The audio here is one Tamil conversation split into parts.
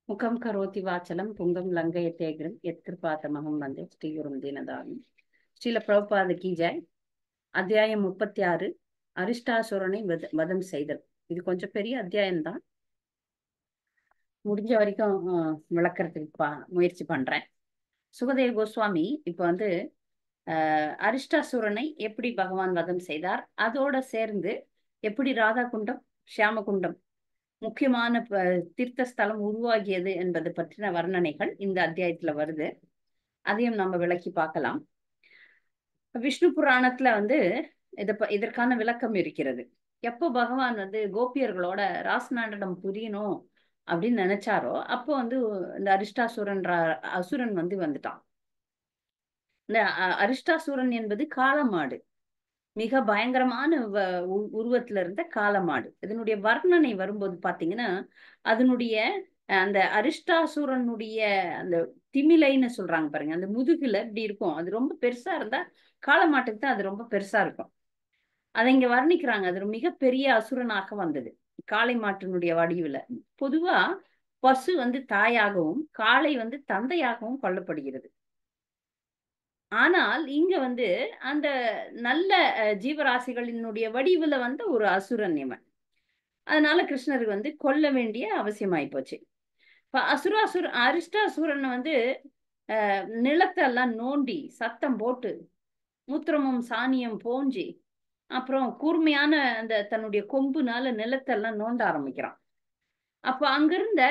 முகம் கரோதி வாச்சலம் புங்கம் லங்கயத்தேகிரம் எத்கிருபாத்தமகம் வந்தே ஸ்ரீகுரும் தீனதானம். ஸ்ரீல பிரபுபாத கி ஜெய். அத்தியாயம் 36, அரிஷ்டாசுரனை வதம் செய்தல். இது கொஞ்சம் பெரிய அத்தியாயம்தான். முடிஞ்ச வரைக்கும் விளக்கறதுக்கு முயற்சி பண்றேன். சுகதேவ கோஸ்வாமி இப்ப அரிஷ்டாசுரனை எப்படி பகவான் வதம் செய்தார், அதோட சேர்ந்து எப்படி ராதா குண்டம் ஷியாமகுண்டம் முக்கியமான தீர்த்த ஸ்தலம் உருவாகியது என்பது பற்றின வர்ணனைகள் இந்த அத்தியாயத்துல வருது. அதையும் நம்ம விளக்கி பார்க்கலாம். விஷ்ணு புராணத்துல இதற்கான விளக்கம் இருக்கிறது. எப்போ பகவான் கோபியர்களோட ராசநாடனம் புரியணும் அப்படின்னு நினைச்சாரோ அப்போ இந்த அரிஷ்டாசுரன் அசுரன் வந்துட்டான். இந்த அரிஷ்டாசுரன் என்பது காளமாடு, மிக பயங்கரமான உருவத்துல இருந்த காளமாடு. இதனுடைய வர்ணனை வரும்போது பாத்தீங்கன்னா அதனுடைய அந்த அரிஷ்டாசுரனுடைய அந்த திமிலைன்னு சொல்றாங்க பாருங்க, அந்த முதுகுல இப்படி இருக்கும். அது ரொம்ப பெருசா இருந்தா காளமாட்டுக்கு தான் அது ரொம்ப பெருசா இருக்கும். அதை இங்க வர்ணிக்கிறாங்க. அது மிகப்பெரிய அசுரனாக வந்தது காளை மாட்டினுடைய வடிவுல. பொதுவா பசு தாயாகவும் காளை தந்தையாகவும் கொல்லப்படுகிறது. ஆனால் இங்க அந்த நல்ல ஜீவராசிகளினுடைய வடிவுல ஒரு அசுரன் இவன். அதனால கிருஷ்ணருக்கு கொல்ல வேண்டிய அவசியமாயி போச்சு. இப்ப அரிஷ்டாசுரன் நிலத்தெல்லாம் நோண்டி சத்தம் போட்டு மூத்திரமும் சாணியம் போஞ்சி அப்புறம் கூர்மையான அந்த தன்னுடைய கொம்புனால நிலத்தெல்லாம் நோண்ட ஆரம்பிக்கிறான். அப்ப அங்கிருந்த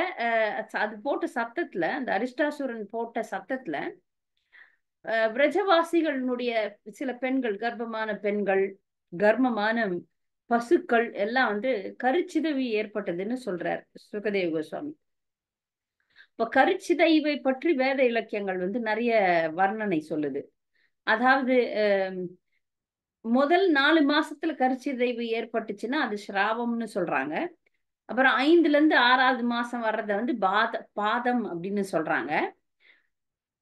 அது போட்ட சத்தத்துல, அந்த அரிஷ்டாசுரன் போட்ட சத்தத்துல விரஜவாசிகளுடைய சில பெண்கள், கர்ப்பமான பெண்கள், கர்ப்பமான பசுக்கள் எல்லாம் கருச்சிதைவு ஏற்பட்டதுன்னு சொல்றார் சுகதேவ கோஸ்வாமி. இப்ப கருச்சிதைவை பற்றி வேத இலக்கியங்கள் நிறைய வர்ணனை சொல்லுது. அதாவது முதல் 4 மாசத்துல கருச்சிதைவு ஏற்பட்டுச்சுன்னா அது ஸ்ராவம்னு சொல்றாங்க. அப்புறம் 5ல இருந்து 6வது மாசம் வர்றத பாதம் அப்படின்னு சொல்றாங்க.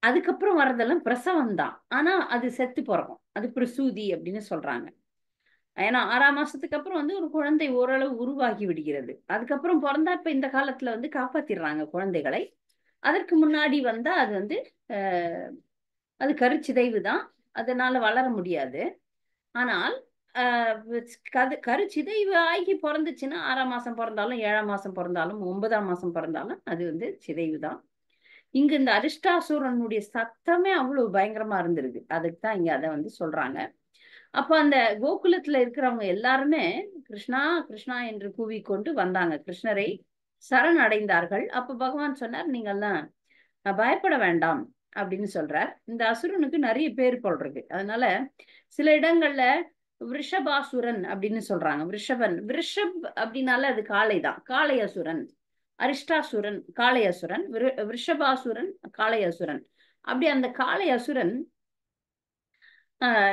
அதுக்கப்புறம் வர்றதெல்லாம் பிரசவம் தான். ஆனா அது செத்து பிறக்கும், அது பிரசூதி அப்படின்னு சொல்றாங்க. ஏன்னா 6ஆம் மாசத்துக்கு அப்புறம் ஒரு குழந்தை ஓரளவு உருவாகி விடுகிறது. அதுக்கப்புறம் பிறந்தா இப்ப இந்த காலத்துல காப்பாத்திடுறாங்க குழந்தைகளை. அதற்கு முன்னாடி வந்தா அது அது கருச்சிதைவு தான், அதனால வளர முடியாது. ஆனால் கருச்சிதைவு ஆகி பிறந்துச்சுன்னா 6ஆம் மாசம் பிறந்தாலும் 7ஆம் மாசம் பிறந்தாலும் 9ஆம் மாசம் பிறந்தாலும் அது சிதைவு தான். இங்க இந்த அரிஷ்டாசுரனுடைய சத்தமே அவ்வளவு பயங்கரமா இருந்திருக்கு. அதுக்கு தான் இங்க அதை சொல்றாங்க. அப்ப அந்த கோகுலத்துல இருக்கிறவங்க எல்லாருமே கிருஷ்ணா கிருஷ்ணா என்று கூவிக்கொண்டு வந்தாங்க, கிருஷ்ணரை சரண் அடைந்தார்கள். அப்ப பகவான் சொன்னார், நீங்கெல்லாம் பயப்பட வேண்டாம் அப்படின்னு சொல்றார். இந்த அசுரனுக்கு நிறைய பேர் போல் இருக்கு. அதனால சில இடங்கள்ல விருஷபாசுரன் அப்படின்னு சொல்றாங்க. விருஷப் அப்படின்னால அது காளை தான், காளை அசுரன். அரிஷ்டாசுரன் காளை அசுரன், விருஷபாசுரன் காளை அசுரன். அப்படி அந்த காளை அசுரன்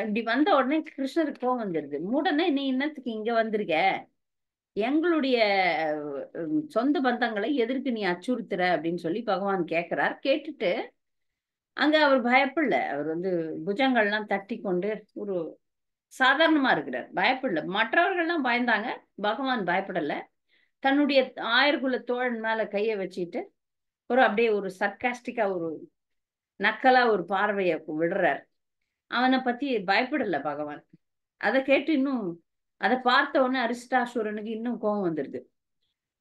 இப்படி வந்த உடனே கிருஷ்ணருக்கு கோவம் வந்துருது. உடனே நீ இன்னத்துக்கு இங்க வந்திருக்க, எங்களுடைய சொந்த பந்தங்களை எதற்கு நீ அச்சுறுத்துற அப்படின்னு சொல்லி பகவான் கேட்கிறார். கேட்டுட்டு அங்க அவர் பயப்படல. அவர் புஜங்கள்லாம் தட்டி கொண்டு ஒரு சாதாரணமா இருக்கிறார், பயப்படல. மற்றவர்கள்லாம் பயந்தாங்க, பகவான் பயப்படல. தன்னுடைய ஆயர்குல தோழன் மேல கைய வச்சுட்டு அப்படியே ஒரு சர்க்காஸ்டிக்கா ஒரு நக்கலா ஒரு பார்வைய விடுறார். அவனை பத்தி பயப்படல பகவான். அதை கேட்டு இன்னும் அதை பார்த்த உடனே அரிஷ்டாசுரனுக்கு இன்னும் கோபம் வந்துருது.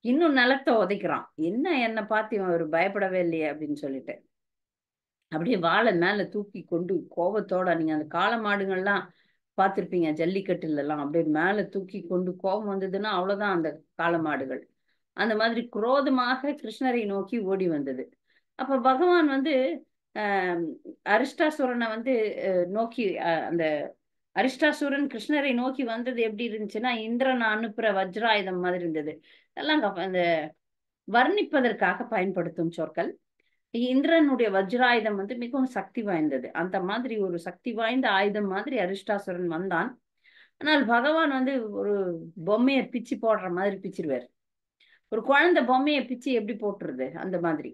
இன்னும் நிலத்தை உதைக்கிறான். என்னை பார்த்து இவன் ஒரு பயப்படவே இல்லையே அப்படின்னு சொல்லிட்டு அப்படியே வாழை மேல தூக்கி கொண்டு கோபத்தோட, நீங்க அந்த காளை மாடுகள்லாம் பார்த்திருப்பீங்க ஜல்லிக்கட்டுல எல்லாம், அப்படியே மேல தூக்கி கொண்டு கோபம் வந்ததுன்னா அவ்வளவுதான் அந்த காளை மாடுகள். அந்த மாதிரி குரோதமாக கிருஷ்ணரை நோக்கி ஓடி வந்தது. அப்ப பகவான் அஹ் அரிஷ்டாசுரனை நோக்கி அந்த அரிஷ்டாசுரன் கிருஷ்ணரை நோக்கி வந்தது எப்படி இருந்துச்சுன்னா, இந்திரன் அனுப்புற வஜ்ராயுதம் மாதிரி இருந்தது. எல்லாம் அந்த வர்ணிப்பதற்காக பயன்படுத்தும் சொற்கள். இந்திரனுடைய வஜ்ராயுதம் மிகவும் சக்தி வாய்ந்தது. அந்த மாதிரி ஒரு சக்தி வாய்ந்த ஆயுதம் மாதிரி அரிஷ்டாசுரன் வந்தான். ஆனால் பகவான் ஒரு பொம்மையை பிச்சு போடுற மாதிரி பிச்சிருவார். ஒரு குழந்தை பொம்மையை பிச்சு எப்படி போட்டுருது அந்த மாதிரி.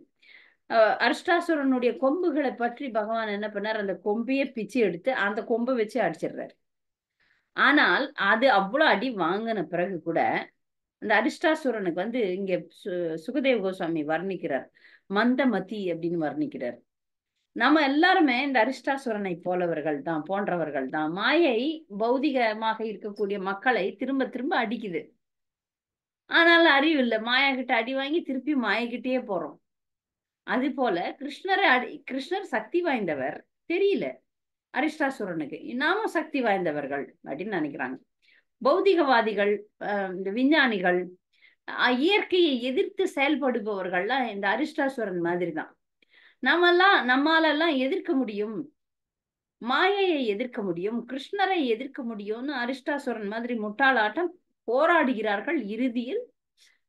அரிஷ்டாசுரனுடைய கொம்புகளை பற்றி பகவான் என்ன பண்ணார், அந்த கொம்பையே பிச்சு எடுத்து அந்த கொம்பை வச்சு அடிச்சிடுறாரு. ஆனால் அது அவ்வளவு அடி வாங்கின பிறகு கூட அந்த அரிஷ்டாசுரனுக்கு வந்து இங்க சுகதேவ கோஸ்வாமி வர்ணிக்கிறார், மந்தமதி அப்படின்னு வர்ணிக்கிறார். நம்ம எல்லாருமே இந்த அரிஷ்டாசுரனை போன்றவர்கள் தான். மாயை பௌதிகமாக இருக்கக்கூடிய மக்களை திரும்ப திரும்ப அடிக்குது. ஆனாலும் அறிவு இல்லை, மாயா கிட்ட அடி வாங்கி திருப்பி மாயக்கிட்டே போறோம். அது போல கிருஷ்ணர் சக்தி வாய்ந்தவர் தெரியல அரிஷ்டாசுரனுக்கு. நாமும் சக்தி வாய்ந்தவர்கள் அப்படின்னு நினைக்கிறாங்க பௌதிகவாதிகள். இந்த விஞ்ஞானிகள், இயற்கையை எதிர்த்து செயல்படுபவர்கள்லாம் இந்த அரிஷ்டாசுரன் மாதிரி தான். நம்மாலெல்லாம் எதிர்க்க முடியும், மாயையை எதிர்க்க முடியும், கிருஷ்ணரை எதிர்க்க முடியும்னு அரிஷ்டாசுரன் மாதிரி முட்டாளாட்டம் போராடுகிறார்கள். இறுதியில்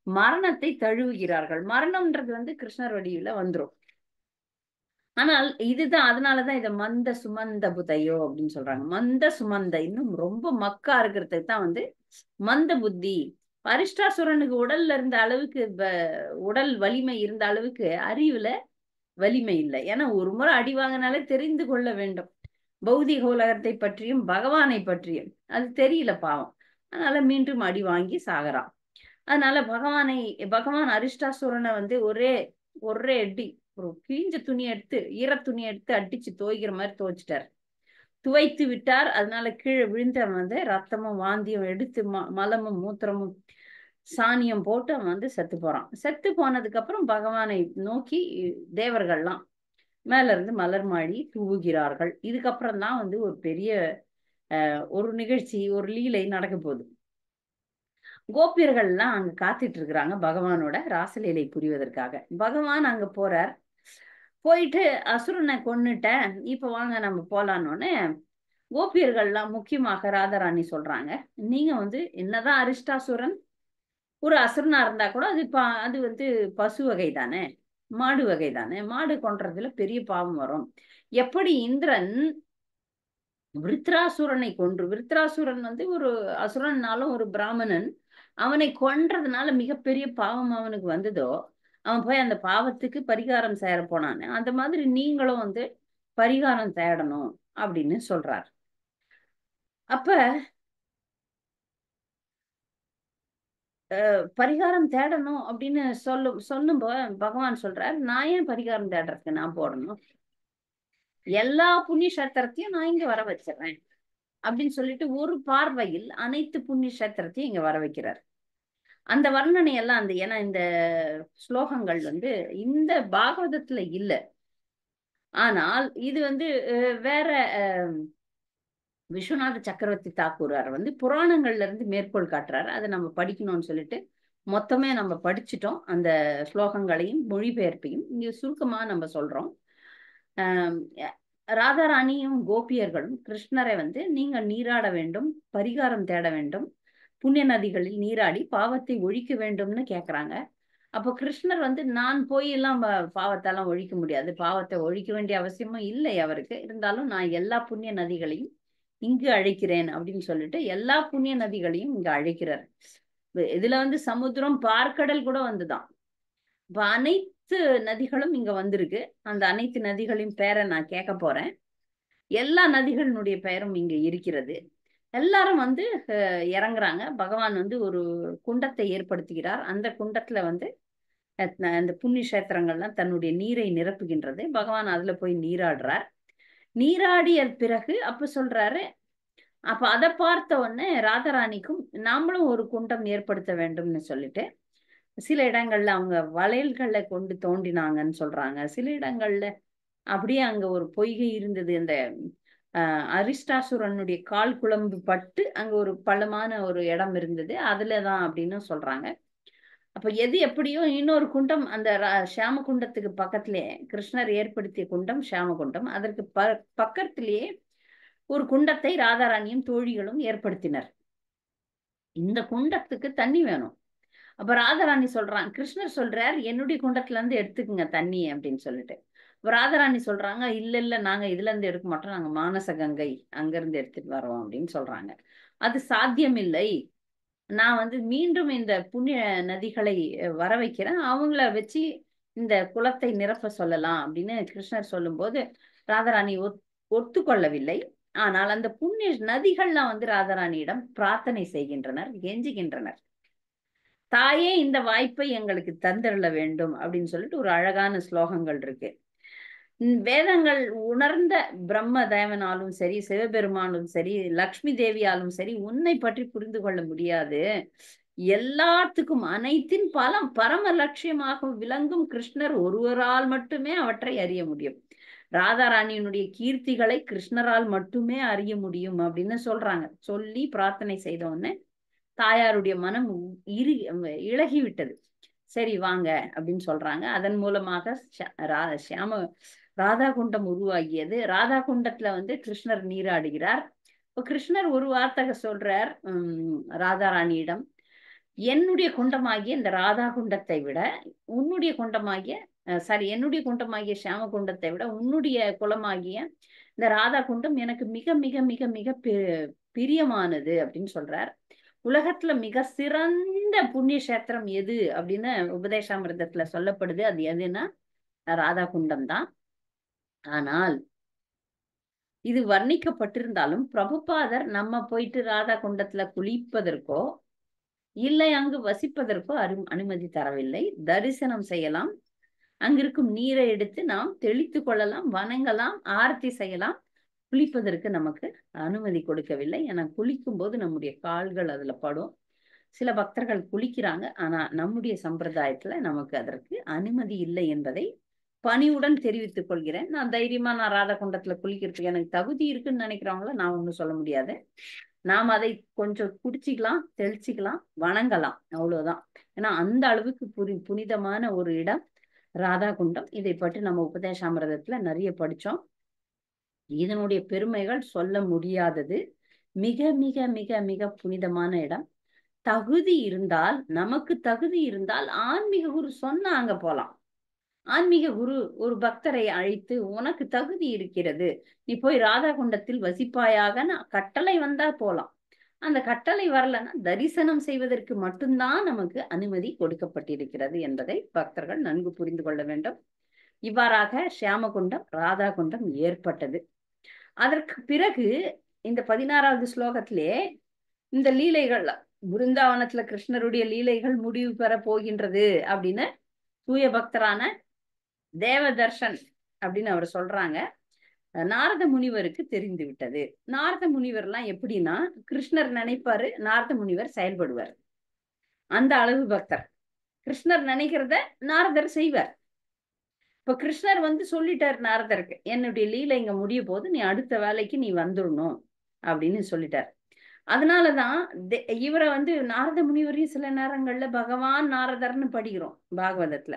மரணத்தை தழுவுகிறார்கள். மரணம்ன்றது வந்து கிருஷ்ணர் வடிவில வந்துரும். ஆனால் இதுதான், அதனாலதான் இதை மந்த சுமந்த புதையோ அப்படின்னு சொல்றாங்க. மந்த சுமந்த, இன்னும் ரொம்ப மக்கா இருக்கிறதுக்கு தான் வந்து மந்த புத்தி. அரிஷ்டாசுரனுக்கு உடல்ல இருந்த அளவுக்கு உடல் வலிமை இருந்த அளவுக்கு அறிவுல வலிமை இல்லை. ஏன்னா ஒரு முறை அடி வாங்கினாலே தெரிந்து கொள்ள வேண்டும் பௌதிக உலகத்தை பற்றியும் பகவானை பற்றியும். அது தெரியல பாவம், அதனால மீண்டும் அடி வாங்கி சாகறான். அதனால பகவான் அரிஷ்டாசுரனை வந்து ஒரே ஒரே அடி, ஒரு கிழிஞ்ச துணி எடுத்து ஈர துணி எடுத்து அடிச்சு துவைக்கிற மாதிரி துவைச்சிட்டார், துவைத்து விட்டார். அதனால கீழே விழுந்து அவன் வந்து ரத்தமும் வாந்தியும் எடுத்து மலமும் மூத்திரமும் சாணியம் போட்டு அவன் வந்து செத்து போறான். செத்து போனதுக்கு அப்புறம் பகவானை நோக்கி தேவர்கள்லாம் மேல இருந்து மலர் மாடி தூவுகிறார்கள். இதுக்கப்புறம் தான் வந்து ஒரு பெரிய ஒரு நிகழ்ச்சி, ஒரு லீலை நடக்க போகுது. கோபியர்கள்லாம் அங்க காத்துட்டு இருக்கிறாங்க பகவானோட ராசலீலை புரிவதற்காக. பகவான் அங்க போறார். போயிட்டு அசுரனை கொன்னுட்டேன், இப்ப வாங்க நம்ம போலான்னொன்னே கோபியர்கள்லாம், முக்கியமாக ராதாராணி சொல்றாங்க, நீங்க வந்து என்னதான் அரிஷ்டாசுரன் ஒரு அசுரனா இருந்தா கூட அது வந்து பசு வகை தானே, மாடு வகை தானே, மாடு கொன்றதுல பெரிய பாவம் வரும். எப்படி இந்திரன் விருத்ராசுரன் வந்து ஒரு அசுரன்னாலும் ஒரு பிராமணன், அவனை கொன்றதுனால மிகப்பெரிய பாவம் அவனுக்கு வந்ததோ, அவன் போய் அந்த பாவத்துக்கு பரிகாரம் சேர போனான்னு, அந்த மாதிரி நீங்களும் வந்து பரிகாரம் தேடணும் அப்படின்னு சொல்றார். அப்ப பரிகாரம் தேடணும் அப்படின்னு சொல்லும்போது பகவான் சொல்றார், நான் ஏன் பரிகாரம் தேடுறதுக்கு நான் போடணும், எல்லா புண்ணிய கஷேத்திரத்தையும் நான் இங்க வர வச்சிடறேன் அப்படின்னு சொல்லிட்டு ஒரு பார்வையில் அனைத்து புண்ணிய கஷேத்திரத்தையும் இங்க வர வைக்கிறார். அந்த வர்ணனை எல்லாம் ஏன்னா இந்த ஸ்லோகங்கள் வந்து இந்த பாகவதத்துல இல்ல. ஆனால் இது வந்து வேற விஸ்வநாத சக்கரவர்த்தி தாக்கூரார் வந்து புராணங்கள்ல இருந்து மேற்கோள் காட்டுறாரு. அதை நம்ம படிக்கணும்னு சொல்லிட்டு மொத்தமே நம்ம படிச்சுட்டோம். அந்த ஸ்லோகங்களையும் மொழிபெயர்ப்பையும் இங்க சுருக்கமா நம்ம சொல்றோம். ராதாராணியும் கோபியர்களும் கிருஷ்ணரை வந்து நீங்க நீராட வேண்டும், பரிகாரம் தேட வேண்டும், புண்ணிய நதிகளில் நீராடி பாவத்தை ஒழிக்க வேண்டும்னு கேக்குறாங்க. அப்போ கிருஷ்ணர் வந்து நான் போய் எல்லாம் பாவத்தெல்லாம் ஒழிக்க முடியாது, பாவத்தை ஒழிக்க வேண்டிய அவசியமும் இல்லை அவருக்கு, இருந்தாலும் நான் எல்லா புண்ணிய நதிகளையும் இங்கு அழைக்கிறேன் அப்படின்னு சொல்லிட்டு எல்லா புண்ணிய நதிகளையும் இங்க அழைக்கிறார். இதுல வந்து சமுத்திரம் பார்க்கடல் கூட வந்துதான். இப்ப அனைத்து நதிகளும் இங்க வந்திருக்கு. அந்த அனைத்து நதிகளின் பெயரை நான் கேட்க போறேன். எல்லா நதிகளினுடைய பெயரும் இங்க இருக்கிறது. எல்லாரும் வந்து இறங்குறாங்க. பகவான் வந்து ஒரு குண்டத்தை ஏற்படுத்துகிறார். அந்த குண்டத்துல வந்து அந்த புண்ணிய கஷேத்திரங்கள்லாம் தன்னுடைய நீரை நிரப்புகின்றது. பகவான் அதுல போய் நீராடுறார். நீராடிய பிறகு அப்ப சொல்றாரு, அப்ப அதை பார்த்த உடனே ராதாராணிக்கும் நாமளும் ஒரு குண்டம் ஏற்படுத்த வேண்டும்னு சொல்லிட்டு சில இடங்கள்ல அவங்க வளையல்களை கொண்டு தோண்டினாங்கன்னு சொல்றாங்க. சில இடங்கள்ல அப்படியே அங்க ஒரு பொய்கை இருந்தது. அந்த அரிஷ்டாசுரனுடைய கால் குழம்பு பட்டு அங்க ஒரு பள்ளமான ஒரு இடம் இருந்தது, அதுலதான் அப்படின்னு சொல்றாங்க. அப்ப எது எப்படியோ இன்னொரு குண்டம் அந்த ஷியாம குண்டத்துக்கு பக்கத்திலேயே கிருஷ்ணர் ஏற்படுத்திய குண்டம் ஷியாம குண்டம், அதற்கு பக்கத்திலேயே ஒரு குண்டத்தை ராதாராணியும் தோழிகளும் ஏற்படுத்தினர். இந்த குண்டத்துக்கு தண்ணி வேணும். அப்ப ராதாராணி சொல்றாங்க, கிருஷ்ணர் சொல்றார் என்னுடைய குண்டத்துல இருந்து எடுத்துக்குங்க தண்ணி அப்படின்னு சொல்லிட்டு. ராதாராணி சொல்றாங்க, இல்ல இல்ல நாங்க இதுல இருந்து எடுக்க மாட்டோம், நாங்க மானச கங்கை அங்க இருந்து எடுத்துட்டு வரோம் அப்படின்னு சொல்றாங்க. அது சாத்தியம் இல்லை, நான் வந்து மீண்டும் இந்த புண்ணிய நதிகளை வர வைக்கிறேன், அவங்கள வச்சு இந்த குளத்தை நிரப்ப சொல்லலாம் அப்படின்னு கிருஷ்ணர் சொல்லும் போது ராதாராணி ஒத்துக்கொள்ளவில்லை. ஆனால் அந்த புண்ணிய நதிகள்லாம் வந்து ராதாராணியிடம் பிரார்த்தனை செய்கின்றனர், கெஞ்சுகின்றனர். தாயே இந்த வாய்ப்பை எங்களுக்கு தந்திரல வேண்டும் அப்படின்னு சொல்லிட்டு ஒரு அழகான ஸ்லோகங்கள் இருக்கு. வேதங்கள் உணர்ந்த பிரம்ம தேவனாலும் சரி, சிவபெருமானும் சரி, லக்ஷ்மி தேவியாலும் சரி, உன்னை பற்றி புரிந்து கொள்ள முடியாது. எல்லாத்துக்கும் அனைத்தின் பலம் பரம லட்சியமாக விளங்கும் கிருஷ்ணர் ஒருவரால் மட்டுமே அவற்றை அறிய முடியும். ராதாராணியினுடைய கீர்த்திகளை கிருஷ்ணரால் மட்டுமே அறிய முடியும் அப்படின்னு சொல்றாங்க. சொல்லி பிரார்த்தனை செய்த உடனே தாயாருடைய மனம் இளகி விட்டது. சரி வாங்க அப்படின்னு சொல்றாங்க. அதன் மூலமாக ஷியாம ராதா குண்டம் உருவாகியது. ராதா குண்டத்துல கிருஷ்ணர் நீராடுகிறார். இப்போ கிருஷ்ணர் ஒரு வார்த்தை சொல்றார் ராதாராணியிடம், என்னுடைய குண்டமாகிய இந்த ராதா குண்டத்தை விட உன்னுடைய குண்டமாகிய என்னுடைய குண்டமாகிய ஷியாம குண்டத்தை விட உன்னுடைய குலமாகிய இந்த ராதா குண்டம் எனக்கு மிக மிக மிக மிக பிரியமானது அப்படின்னு சொல்றார். உலகத்துல மிக சிறந்த புண்ணிய கஷேத்திரம் எது அப்படின்னு உபதேசாமிர்தத்துல சொல்லப்படுது. அது எதுன்னா ராதா குண்டம் தான். ஆனால் இது வர்ணிக்கப்பட்டிருந்தாலும் பிரபுபாதர் நம்ம போயிட்டு ராதா குண்டத்துல குளிப்பதற்கோ இல்லை அங்கு வசிப்பதற்கோ அனுமதி தரவில்லை. தரிசனம் செய்யலாம், அங்கிருக்கும் நீரை எடுத்து நாம் தெளித்து கொள்ளலாம், வணங்கலாம், ஆரத்தி செய்யலாம். குளிப்பதற்கு நமக்கு அனுமதி கொடுக்கவில்லை. ஏன்னா குளிக்கும் போது நம்முடைய கால்கள் அதுல படும். சில பக்தர்கள் குளிக்கிறாங்க, ஆனா நம்முடைய சம்பிரதாயத்துல நமக்கு அதற்கு அனுமதி இல்லை என்பதை பணிவுடன் தெரிவித்துக் கொள்கிறேன். நான் தைரியமா நான் ராதா குண்டத்துல குளிக்கிறதுக்கு எனக்கு தகுதி இருக்குன்னு நினைக்கிறவங்கள நான் ஒண்ணும் சொல்ல முடியாது. நாம் அதை கொஞ்சம் குடிச்சிக்கலாம், தெளிச்சிக்கலாம், வணங்கலாம், அவ்வளவுதான். ஏன்னா அந்த அளவுக்கு புனிதமான ஒரு இடம் ராதா குண்டம். இதை பற்றி நம்ம உபதேசாமிர்தத்துல நிறைய படிச்சோம். இதனுடைய பெருமைகள் சொல்ல முடியாதது. மிக மிக மிக மிக புனிதமான இடம். தகுதி இருந்தால், நமக்கு தகுதி இருந்தால் ஆன்மீக குரு சொன்னா அங்க போலாம். ஆன்மீக குரு ஒரு பக்தரை அழைத்து, உனக்கு தகுதி இருக்கிறது, நீ போய் ராதா குண்டத்தில் வசிப்பாயாக கட்டளை வந்தா போலாம். அந்த கட்டளை வரலன்னா தரிசனம் செய்வதற்கு மட்டும்தான் நமக்கு அனுமதி கொடுக்கப்பட்டிருக்கிறது என்பதை பக்தர்கள் நன்கு புரிந்து கொள்ள வேண்டும். இவ்வாறாக ஷியாமகுண்டம் ராதா குண்டம் ஏற்பட்டது. அதற்கு பிறகு இந்த 16வது ஸ்லோகத்திலே இந்த லீலைகள், பிருந்தாவனத்துல கிருஷ்ணருடைய லீலைகள் முடிவு பெற போகின்றது அப்படின்னு தூய பக்தரான தேவதர்ஷன் அப்படின்னு அவர் சொல்றாங்க. நாரத முனிவருக்கு தெரிந்து விட்டது. நாரத முனிவர்லாம் எப்படின்னா, கிருஷ்ணர் நினைப்பாரு, நாரத முனிவர் செயல்படுவார். அந்த அளவு பக்தர். கிருஷ்ணர் நினைக்கிறத நாரதர் செய்வார். இப்ப கிருஷ்ணர் சொல்லிட்டார் நாரதருக்கு, என்னுடைய லீலை இங்க முடிய போது, நீ அடுத்த வேலைக்கு நீ வந்துடணும் அப்படின்னு சொல்லிட்டார். அதனாலதான் இவரை நாரத முனிவரையும் சில நேரங்கள்ல பகவான் நாரதர்னு படிக்கிறோம் பாகவதத்துல.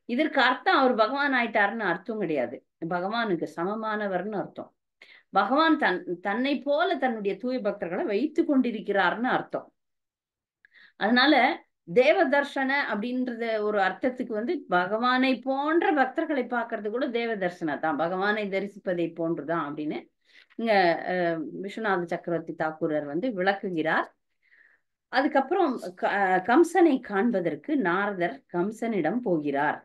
இதற்கு அர்த்தம் அவர் பகவான் ஆயிட்டாருன்னு அர்த்தம் கிடையாது. பகவானுக்கு சமமானவர்னு அர்த்தம். பகவான் தன்னை போல தன்னுடைய தூய பக்தர்களை வைத்து கொண்டிருக்கிறார்னு அர்த்தம். அதனால தேவதர்ஷன அப்படின்றத ஒரு அர்த்தத்துக்கு பகவானை போன்ற பக்தர்களை பார்க்கறது கூட தேவதர்ஷன தான், பகவானை தரிசிப்பதை போன்றுதான் அப்படின்னு இங்க விஸ்வநாத சக்கரவர்த்தி தாக்கூரர் விளக்குகிறார். அதுக்கப்புறம் கம்சனை காண்பதற்கு நாரதர் கம்சனிடம் போகிறார்.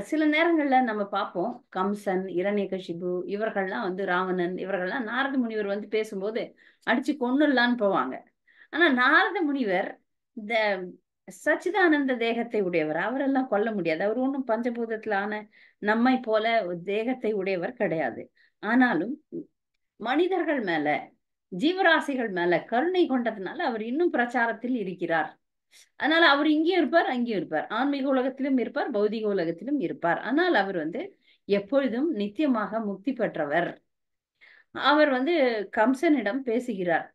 சில நேரங்கள்ல நம்ம பார்ப்போம், கம்சன், இரண்யகசிபு இவர்கள்லாம் ராவணன் இவர்கள்லாம் நாரத முனிவர் பேசும்போது அடிச்சு கொன்னுடலான்னு போவாங்க. ஆனா நாரத முனிவர் இந்த சச்சிதானந்த தேகத்தை உடையவர், அவரெல்லாம் கொல்ல முடியாது. அவர் ஒன்றும் பஞ்சபூதத்துல ஆன நம்மை போல தேகத்தை உடையவர் கிடையாது. ஆனாலும் மனிதர்கள் மேல, ஜீவராசிகள் மேல கருணை கொண்டதுனால அவர் இன்னும் பிரச்சாரத்தில் இருக்கிறார். அதனால அவர் இங்கேயும் இருப்பார், அங்கேயும் இருப்பார், ஆன்மீக உலகத்திலும் இருப்பார், பௌதிக உலகத்திலும் இருப்பார். ஆனால் அவர் எப்பொழுதும் நித்தியமாக முக்தி பெற்றவர். அவர் கம்சனிடம் பேசுகிறார்.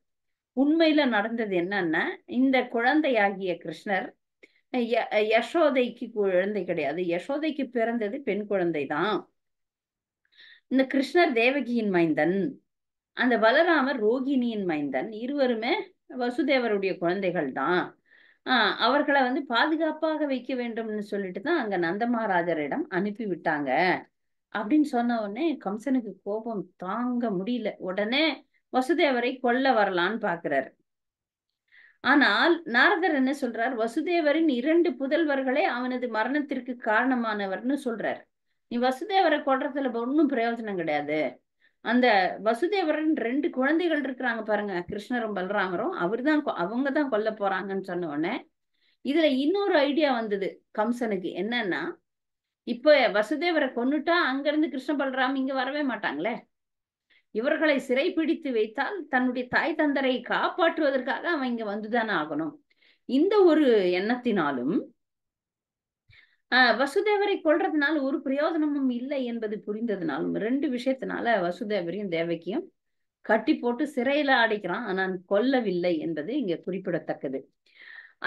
உண்மையில நடந்தது என்னன்னா, இந்த குழந்தையாகிய கிருஷ்ணர் யசோதைக்கு குழந்தை கிடையாது. யசோதைக்கு பிறந்தது பெண் குழந்தை தான். இந்த கிருஷ்ணர் தேவகியின் மைந்தன், அந்த பலராமர் ரோகிணியின் மைந்தன். இருவருமே வசுதேவருடைய குழந்தைகள் தான். அவர்களை பாதுகாப்பாக வைக்க வேண்டும்னு சொல்லிட்டு தான் அங்க நந்த மகாராஜரிடம் அனுப்பி விட்டாங்க அப்படின்னு சொன்ன உடனே கம்சனுக்கு கோபம் தாங்க முடியல. உடனே வசுதேவரை கொல்ல வரலான்னு பாக்குறாரு. ஆனால் நாரதர் என்ன சொல்றார், வசுதேவரின் 2 புதல்வர்களே அவனது மரணத்திற்கு காரணமானவர்னு சொல்றார். நீ வசுதேவரை கொல்றதுல ஒன்னும் பிரயோஜனம் கிடையாது. அந்த வசுதேவரின் 2 குழந்தைகள் இருக்கிறாங்க பாருங்க, கிருஷ்ணரும் பலராமரும், அவங்கதான் கொல்ல போறாங்கன்னு சொன்ன உடனே இதுல இன்னொரு ஐடியா வந்தது கம்சனுக்கு. என்னன்னா, இப்ப வசுதேவரை கொன்னுட்டா அங்க இருந்து கிருஷ்ண பலராம் இங்க வரவே மாட்டாங்களே. இவர்களை சிறைப்பிடித்து வைத்தால் தன்னுடைய தாய் தந்தரை காப்பாற்றுவதற்காக அவன் இங்க வந்துதானே ஆகணும். இந்த ஒரு எண்ணத்தினாலும் வசுதேவரை கொல்றதுனால ஒரு பிரயோஜனமும் இல்லை என்பது புரிந்ததுனாலும் 2 விஷயத்தினால வசுதேவரையும் தேவகியும் கட்டி போட்டு சிறையில அடைக்கிறான். ஆனால் கொல்லவில்லை என்பது இங்க குறிப்பிடத்தக்கது.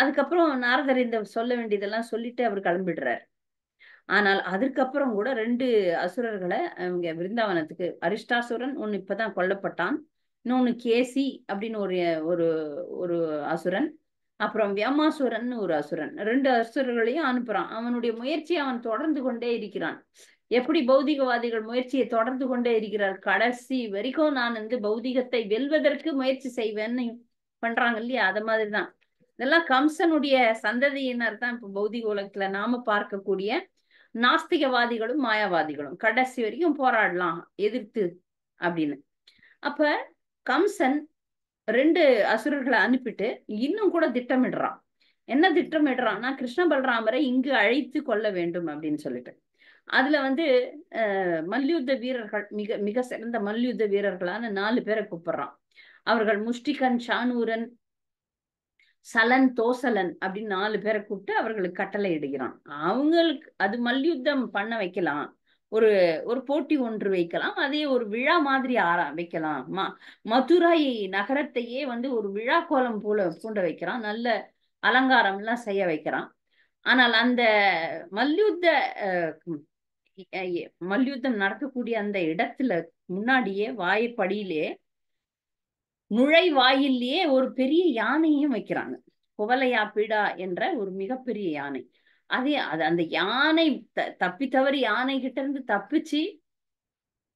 அதுக்கப்புறம் நாரதர் இந்த சொல்ல வேண்டியதெல்லாம் சொல்லிட்டு அவர் கிளம்பிடுறார். ஆனால் அதுக்கப்புறம் கூட 2 அசுரர்களை அவங்க விருந்தாவனத்துக்கு, அரிஷ்டாசுரன் ஒன்னு இப்பதான் கொல்லப்பட்டான், இன்னொன்னு கேசி அப்படின்னு ஒரு ஒரு ஒரு அசுரன், அப்புறம் வியாமாசுரன் ஒரு அசுரன். 2 அசுரர்களையும் அனுப்புறான். அவனுடைய முயற்சியை அவன் தொடர்ந்து கொண்டே இருக்கிறான். எப்படி பௌதிகவாதிகள் முயற்சியை தொடர்ந்து கொண்டே இருக்கிறார், கடைசி வரைக்கும் நான் பௌதிகத்தை வெல்வதற்கு முயற்சி செய்வேன்னு பண்றாங்க இல்லையா, அத மாதிரிதான். இதெல்லாம் கம்சனுடைய சந்ததியினர் தான் இப்ப பௌதிக உலகத்துல நாம பார்க்கக்கூடிய நாஸ்திகவாதிகளும் மாயாவாதிகளும். கடைசி வரைக்கும் போராடலாம் எதிர்த்து அப்படின்னு. அப்ப கம்சன் 2 அசுரர்களை அனுப்பிட்டு இன்னும் கூட திட்டமிடுறான். என்ன திட்டமிடுறான்னா, கிருஷ்ண பலராமரை இங்கு அழைத்து கொள்ள வேண்டும் அப்படின்னு சொல்லிட்டு. அதுல மல்யுத்த வீரர்கள், மிக மிக சிறந்த மல்யுத்த வீரர்களான 4 பேரை கூப்பிடுறான். அவர்கள் முஷ்டிகன், சானூரன், சலன், தோசலன் அப்படின்னு 4 பேரை கூப்பிட்டு அவர்களுக்கு கட்டளை இடுகிறான். அவங்களுக்கு அது மல்யுத்தம் பண்ண வைக்கலாம், ஒரு ஒரு போட்டி ஒன்று வைக்கலாம், அதே ஒரு விழா மாதிரி வைக்கலாம். மதுரை நகரத்தையே ஒரு விழா கோலம் போல பூண்ட வைக்கிறான். நல்ல அலங்காரம் எல்லாம் செய்ய வைக்கிறான். ஆனால் அந்த மல்யுத்த மல்யுத்தம் நடக்கக்கூடிய அந்த இடத்துல முன்னாடியே வாய்ப்படியிலே நுழைவாயிலேயே ஒரு பெரிய யானையும் வைக்கிறாங்க. குவலையா பீடா என்ற ஒரு மிகப்பெரிய யானை. அது அந்த யானை தப்பி தவறி யானை கிட்ட இருந்து தப்பிச்சு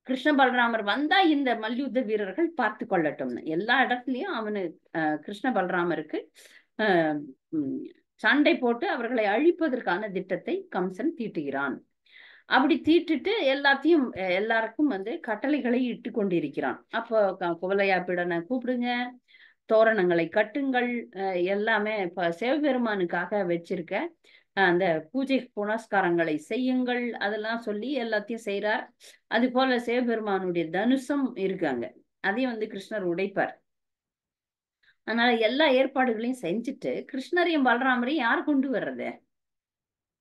கிருஷ்ண பலராமர் வந்தா இந்த மல்யுத்த வீரர்கள் பார்த்து கொள்ளட்டும்னு எல்லா இடத்துலயும் கிருஷ்ண பலராமருக்கு சண்டை போட்டு அவர்களை அழிப்பதற்கான திட்டத்தை கம்சன் தீட்டுகிறான். அப்படி தீட்டுட்டு எல்லாருக்கும் கட்டளைகளை இட்டு கொண்டிருக்கிறான். அப்போ குவலையா பீடனை கூப்பிடுங்க, தோரணங்களை கட்டுங்கள், எல்லாமே இப்ப சிவபெருமானுக்காக வச்சிருக்க அந்த பூஜை புனஸ்காரங்களை செய்யுங்கள், அதெல்லாம் சொல்லி எல்லாத்தையும் செய்யறார். அது போல சிவபெருமானுடைய தனுஷம் இருக்காங்க, அதையும் கிருஷ்ணர் உடைப்பார். அதனால எல்லா ஏற்பாடுகளையும் செஞ்சுட்டு கிருஷ்ணரையும் பலராமரையும் யார் கொண்டு வர்றது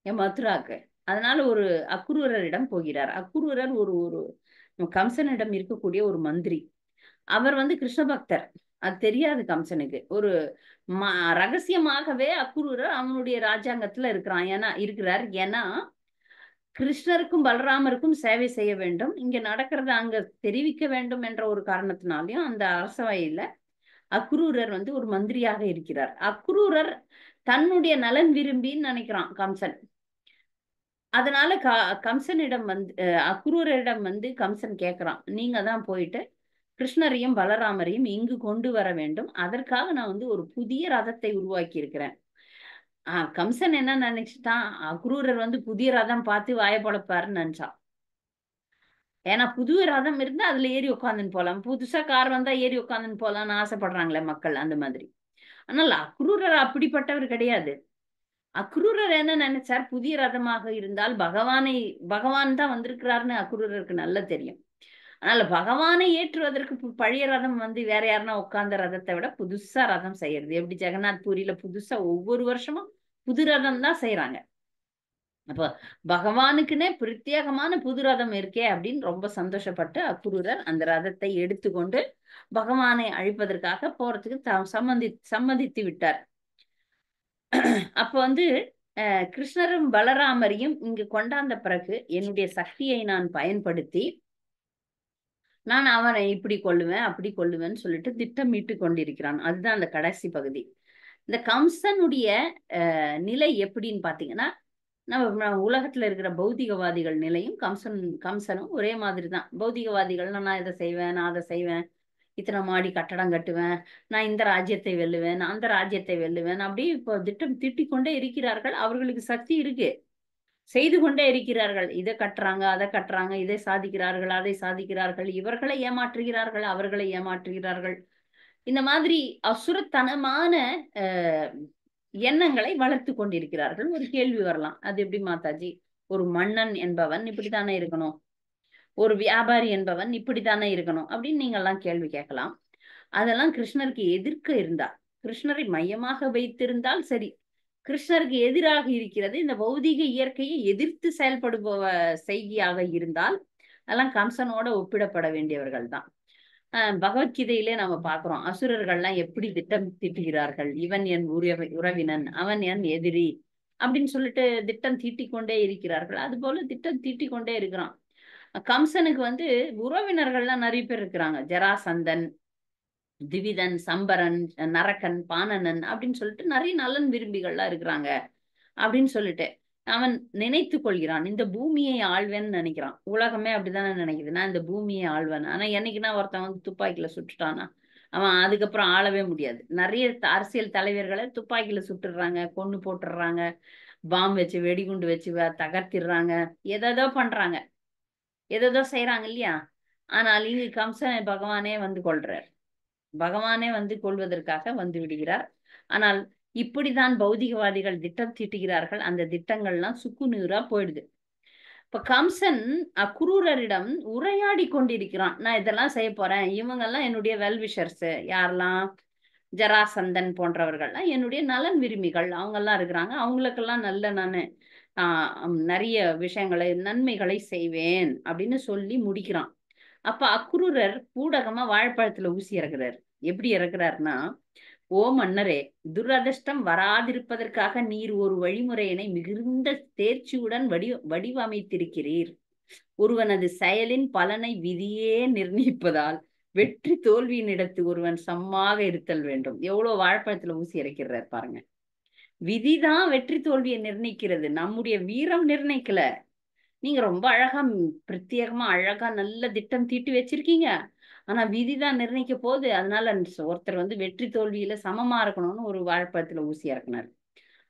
என் மதுராக்கு. அதனால ஒரு அக்ரூரரிடம் போகிறார். அக்ரூரர் ஒரு ஒரு கம்சனிடம் இருக்கக்கூடிய ஒரு மந்திரி. அவர் கிருஷ்ண பக்தர். அது தெரியாது கம்சனுக்கு. ஒரு ரகசியமாகவே அக்ரூரர் அவனுடைய ராஜாங்கத்துல இருக்கிறார். ஏன்னா கிருஷ்ணருக்கும் பலராமருக்கும் சேவை செய்ய வேண்டும், இங்க நடக்கிறத அங்க தெரிவிக்க வேண்டும் என்ற ஒரு காரணத்தினாலையும் அந்த அரசவையில அக்ரூரர் ஒரு மந்திரியாக இருக்கிறார். அக்ரூரர் தன்னுடைய நலன் விரும்பின்னு நினைக்கிறான் கம்சன். அதனால கம்சனிடம் அக்ரூரரிடம் கம்சன் கேட்கிறான், நீங்க தான் போயிட்டு கிருஷ்ணரையும் பலராமரையும் இங்கு கொண்டு வர வேண்டும், அதற்காக நான் ஒரு புதிய ரதத்தை உருவாக்கி இருக்கிறேன். கம்சன் என்ன நினைச்சிட்டான், அக்ரூரர் புதிய ரதம் பார்த்து வாய பொழப்பாருன்னு நினைச்சான். ஏன்னா புது ரதம் இருந்தா அதுல ஏறி உட்காந்துன்னு போலாம், புதுசா கார் வந்தா ஏறி உட்காந்துன்னு போலாம்னு ஆசைப்படுறாங்களே மக்கள், அந்த மாதிரி. ஆனால் அக்ரூரர் அப்படிப்பட்டவர் கிடையாது. அக்ரூரர் என்ன நினைச்சார், புதிய ரதமாக இருந்தால் பகவான் தான் வந்திருக்கிறாருன்னு அக்ரூரருக்கு நல்லா தெரியும். அதனால பகவானை ஏற்றுவதற்கு பழைய ரதம் வேற யாருன்னா உட்கார்ந்த ரதத்தை விட புதுசா ரதம் செய்யறது. எப்படி ஜெகநாத் பூரியில புதுசா ஒவ்வொரு வருஷமும் புது ரதம் தான் செய்யறாங்க. அப்ப பகவானுக்குன்னே பிரத்யேகமான புது ரதம் இருக்கே அப்படின்னு ரொம்ப சந்தோஷப்பட்டு அக்ரூரர் அந்த ரதத்தை எடுத்துக்கொண்டு பகவானை அழிப்பதற்காக போறதுக்கு சம்மதித்து விட்டார். அப்ப கிருஷ்ணரும் பலராமரையும் இங்கு கொண்டாந்த பிறகு என்னுடைய சக்தியை நான் பயன்படுத்தி நான் அவனை இப்படி கொள்ளுவேன் அப்படி கொள்ளுவேன்னு சொல்லிட்டு திட்டமிட்டு கொண்டிருக்கிறான். அதுதான் அந்த கடைசி பகுதி. இந்த கம்சனுடைய நிலை எப்படின்னு பாத்தீங்கன்னா, நம்ம உலகத்துல இருக்கிற பௌதிகவாதிகள் நிலையும் கம்சனும் ஒரே மாதிரி தான். பௌதிகவாதிகள் நான் இதை செய்வேன், நான் அதை செய்வேன், இத்தனை மாடி கட்டடம் கட்டுவேன், நான் இந்த ராஜ்யத்தை வெல்லுவேன், நான் அந்த ராஜ்யத்தை வெல்லுவேன், அப்படியே இப்போ திட்டம் திட்டிக் கொண்டே இருக்கிறார்கள். அவர்களுக்கு சக்தி இருக்கு, செய்து கொண்டே இருக்கிறார்கள். இதை கட்டுறாங்க, அதை கட்டுறாங்க, இதை சாதிக்கிறார்கள், அதை சாதிக்கிறார்கள், இவர்களை ஏமாற்றுகிறார்கள், அவர்களை ஏமாற்றுகிறார்கள். இந்த மாதிரி அசுரத்தனமான எண்ணங்களை வளர்த்து கொண்டிருக்கிறார்கள். ஒரு கேள்வி வரலாம், அது எப்படி மாதாஜி, ஒரு மன்னன் என்பவன் இப்படித்தானே இருக்கணும், ஒரு வியாபாரி என்பவன் இப்படித்தானே இருக்கணும் அப்படின்னு நீங்க எல்லாம் கேள்வி கேட்கலாம். அதெல்லாம் கிருஷ்ணருக்கு எதிர்க்க இருந்தால், கிருஷ்ணரை மையமாக வைத்திருந்தால் சரி. கிருஷ்ணருக்கு எதிராக இருக்கிறது இந்த பௌதிக இயற்கையை எதிர்த்து செயல்படுபவ செய்தியாக இருந்தால் அதெல்லாம் கம்சனோட ஒப்பிடப்பட வேண்டியவர்கள் தான். பகவத்கீதையிலே நம்ம பார்க்கிறோம், அசுரர்கள்லாம் எப்படி திட்டம் தீட்டுகிறார்கள். இவன் என் உறவினன், அவன் என் எதிரி அப்படின்னு சொல்லிட்டு திட்டம் தீட்டிக் கொண்டே இருக்கிறார்கள். அது போல திட்டம் தீட்டிக் கொண்டே இருக்கிறான். கம்சனுக்கு வந்து உறவினர்கள்லாம் நிறைய பேர் இருக்கிறாங்க. ஜராசந்தன், திவிதன், சம்பரன், நரக்கன், பானனன் அப்படின்னு சொல்லிட்டு நிறைய நலன் விரும்பிகள்லாம் இருக்கிறாங்க அப்படின்னு சொல்லிட்டு அவன் நினைத்து கொள்கிறான், இந்த பூமியை ஆள்வேன்னு நினைக்கிறான். உலகமே அப்படித்தானே நினைக்குது, நான் இந்த பூமியை ஆள்வேன். ஆனா என்னைக்குன்னா ஒருத்தன் வந்து துப்பாக்கியில சுட்டுட்டானா அவன் அதுக்கப்புறம் ஆளவே முடியாது. நிறைய அரசியல் தலைவர்களை துப்பாக்கியில சுட்டுடுறாங்க, கொன்னு போட்டுடுறாங்க, பாம்பு வச்சு வெடிகுண்டு வச்சு தகர்த்திடுறாங்க, எதோ பண்றாங்க, எதோ செய்யறாங்க இல்லையா. ஆனால் இங்கு கம்சன் பகவானே வந்து கொள்றார், பகவானே வந்து கொள்வதற்காக வந்து விடுகிறார். ஆனால் இப்படித்தான் பௌதிகவாதிகள் திட்டம் தீட்டுகிறார்கள். அந்த திட்டங்கள்லாம் சுக்கு நூறா போயிடுது. இப்ப கம்சன் அக்ரூரரிடம் உரையாடி கொண்டிருக்கிறான், நான் இதெல்லாம் செய்ய போறேன், இவங்க எல்லாம் என்னுடைய வெல்விஷர்ஸ். யாரெல்லாம்? ஜராசந்தன் போன்றவர்கள்லாம் என்னுடைய நலன் விரும்பிகள், அவங்க எல்லாம் இருக்கிறாங்க, அவங்களுக்கெல்லாம் நல்ல நானு நிறைய விஷயங்களை நன்மைகளை செய்வேன் அப்படின்னு சொல்லி முடிக்கிறான். அப்ப அக்ரூரர் பூடகமா வாழைப்பழத்துல ஊசி இறக்குறாரு. எப்படி இறக்குறாருன்னா, ஓ மன்னரே, துரதிர்ஷ்டம் வராதிருப்பதற்காக நீர் ஒரு வழிமுறையினை மிகுந்த தேர்ச்சியுடன் வடிவமைத்திருக்கிறீர். ஒருவனது செயலின் பலனை விதியே நிர்ணயிப்பதால் வெற்றி தோல்வியினிடத்து ஒருவன் சமமாக இருத்தல் வேண்டும். எவ்வளவு வாழைப்பழத்துல ஊசி இறக்கிறார் பாருங்க. விதிதான் வெற்றி தோல்வியை நிர்ணயிக்கிறது, நம்முடைய வீரம் நிர்ணயிக்கல. நீங்க ரொம்ப அழகா பிரத்யேகமா அழகா நல்ல திட்டம் தீட்டி வச்சிருக்கீங்க, ஆனா விதிதான் நிர்ணயிக்க போகுது. அதனால ஒருத்தர் வந்து வெற்றி தோல்வியில சமமா இருக்கணும்னு ஒரு வாழைப்பழத்துல ஊசி இறக்குனார்.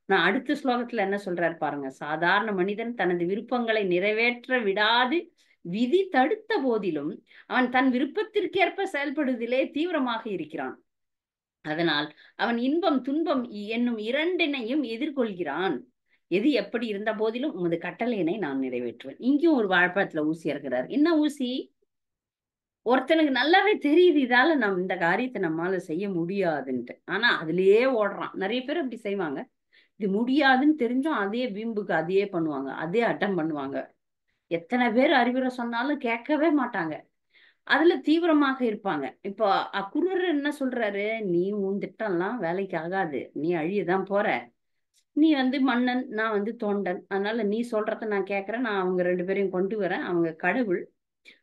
நான் அடுத்த ஸ்லோகத்துல என்ன சொல்றாரு பாருங்க, சாதாரண மனிதன் தனது விருப்பங்களை நிறைவேற்ற விடாது விதி தடுத்த போதிலும் அவன் தன் விருப்பத்திற்கேற்ப செயல்படுவதிலே தீவிரமாக இருக்கிறான். அதனால் அவன் இன்பம் துன்பம் என்னும் இரண்டினையும் எதிர்கொள்கிறான். எது எப்படி இருந்த போதிலும் உமது கட்டளையினை நான் நிறைவேற்றுவேன். இங்கேயும் ஒரு வாழைப்பழத்துல ஊசி இறக்குறாரு. என்ன ஊசி? ஒருத்தனுக்கு நல்லாவே தெரியுது, இதால நம்ம இந்த காரியத்தை நம்மால செய்ய முடியாதுன்ட்டு, ஆனா அதுலயே ஓடுறான். நிறைய பேர் அப்படி செய்வாங்க, இது முடியாதுன்னு தெரிஞ்சும் அதே வீம்புக்கு அதையே பண்ணுவாங்க, அதே அட்டம் பண்ணுவாங்க. எத்தனை பேர் அறிவுரை சொன்னாலும் கேட்கவே மாட்டாங்க, அதுல தீவிரமாக இருப்பாங்க. இப்போ அக்குரூர் என்ன சொல்றாரு, நீ உன் திட்டம்லாம் வேலைக்கு ஆகாது, நீ அழியதான் போற. நீ வந்து மன்னன், நான் வந்து தொண்டன், அதனால நீ சொல்றத நான் கேட்கறேன், நான் அவங்க ரெண்டு பேரையும் கொண்டு வரேன், அவங்க கடவுள்,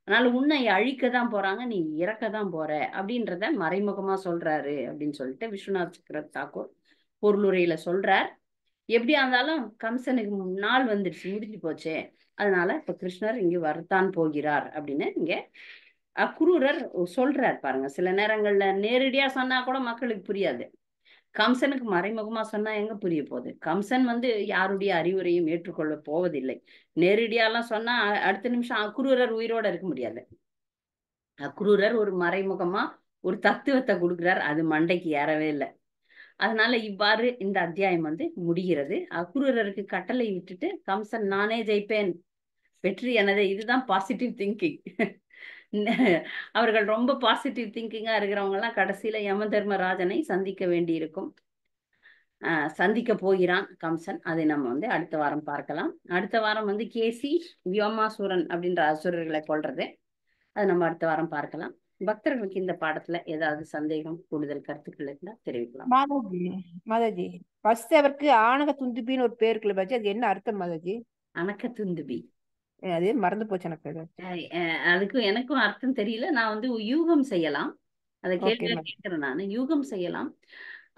அதனால உன்னை அழிக்க தான் போறாங்க, நீ இறக்க தான் போற அப்படின்றத மறைமுகமா சொல்றாரு அப்படின்னு சொல்லிட்டு விஸ்வநாத் சக்கரவர்த்தி தாக்கூர் பொருளுரையில சொல்றார். எப்படியா இருந்தாலும் கம்சனுக்கு நாள் வந்துடுச்சு, முடிஞ்சு போச்சு, அதனால இப்ப கிருஷ்ணர் இங்கு வரத்தான் போகிறார் அப்படின்னு இங்க அக்ரூரர் சொல்றார் பாருங்க. சில நேரங்கள்ல நேரடியா சொன்னா கூட மக்களுக்கு புரியாது, கம்சனுக்கு மறைமுகமா சொன்னா எங்க புரிய போகுது. கம்சன் வந்து யாருடைய அறிவுரையும் ஏற்றுக்கொள்ள போவதில்லை. நேரடியாலாம் சொன்னா அடுத்த நிமிஷம் அக்ரூரர் உயிரோட இருக்க முடியாது. அக்ரூரர் ஒரு மறைமுகமா ஒரு தத்துவத்தை கொடுக்கிறார், அது மண்டைக்கு ஏறவே இல்லை. அதனால இவ்வாறு இந்த அத்தியாயம் வந்து முடிகிறது. அக்ரூரருக்கு கட்டளை விட்டுட்டு கம்சன் நானே ஜெயிப்பேன், வெற்றி எனது, இதுதான் பாசிட்டிவ் திங்கிங். அவர்கள் ரொம்ப பாசிட்டிவ் திங்கிங்கா இருக்கிறவங்க எல்லாம் கடைசியில யம தர்மராஜனை சந்திக்க வேண்டி இருக்கும். சந்திக்க போகிறான் கம்சன். அதை நம்ம வந்து அடுத்த வாரம் பார்க்கலாம். அடுத்த வாரம் வந்து கேசி வியோமாசூரன் அப்படின்ற அசுரர்களை கொள்றது, அது நம்ம அடுத்த வாரம் பார்க்கலாம். பக்தர்களுக்கு இந்த பாடத்துல ஏதாவது சந்தேகம் கூடுதல் கருத்துக்கள் இருந்தா தெரிவிக்கலாம். மாதாஜி, மாதாஜி, வசுதேவருக்கு ஆணக துந்துபின்னு ஒரு பேர் இருக்குல்ல பாஜி, அது என்ன அர்த்தம் மாதாஜி? அணக்க துந்துபி, அது மறந்து போச்சு எனக்கு. அதுக்கு எனக்கும் அர்த்தம் தெரியல. நான் வந்து யூகம் செய்யலாம், அதை ஓகே கேள்வியா மேம். கேட்கிறேன், நான் யூகம் செய்யலாம்.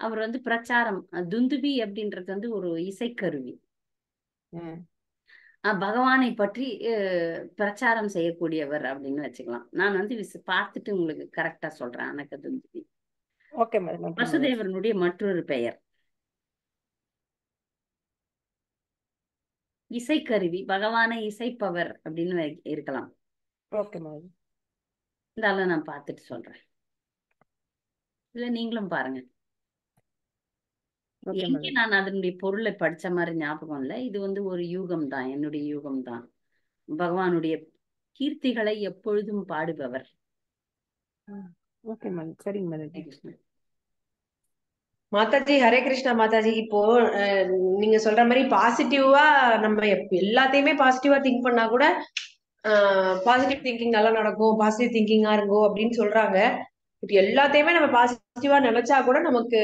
அவர் வந்து பிரச்சாரம், துந்துபி அப்படின்றது வந்து ஒரு இசைக்கருவி, பகவானை பற்றி பிரச்சாரம் செய்யக்கூடியவர் அப்படின்னு வச்சுக்கலாம். நான் வந்து பார்த்துட்டு உங்களுக்கு கரெக்டா சொல்றேன். அனக்க துந்துபி ஓகே மேடம், நன்றி மாதாஜி. வசுதேவனுடைய மற்றொரு பெயர். இசைக்கருவி, பகவானை இசைப்பவர் அப்படின்னு இருக்கலாம். ஓகே மாதாஜி. இருந்தாலும் நான் பார்த்துட்டு சொல்றேன், இல்ல நீங்களும் பாருங்க. ஓகே எங்கே மாதாஜி. நான் அதனுடைய பொருளை படிச்ச மாதிரி ஞாபகம் இல்லை. இது வந்து ஒரு யூகம் தான், என்னுடைய யூகம் தான். பகவானுடைய கீர்த்திகளை எப்பொழுதும் பாடுபவர். ஓகே மாதாஜி, சரிங்க ஹரே மாதாஜி. கிருஷ்ணா. மாதாஜி ஹரே கிருஷ்ணா மாதாஜி. இப்போ அஹ், நீங்க சொல்ற மாதிரி பாசிட்டிவா நம்ம எல்லாத்தையுமே பாசிட்டிவா திங்க் பண்ணா கூட பாசிட்டிவ் திங்கிங் நல்லா நடக்கும், பாசிட்டிவ் திங்கிங்கா இருக்கும் அப்படின்னு சொல்றாங்க. இப்ப எல்லாத்தையுமே நம்ம பாசிட்டிவா நினைச்சா கூட நமக்கு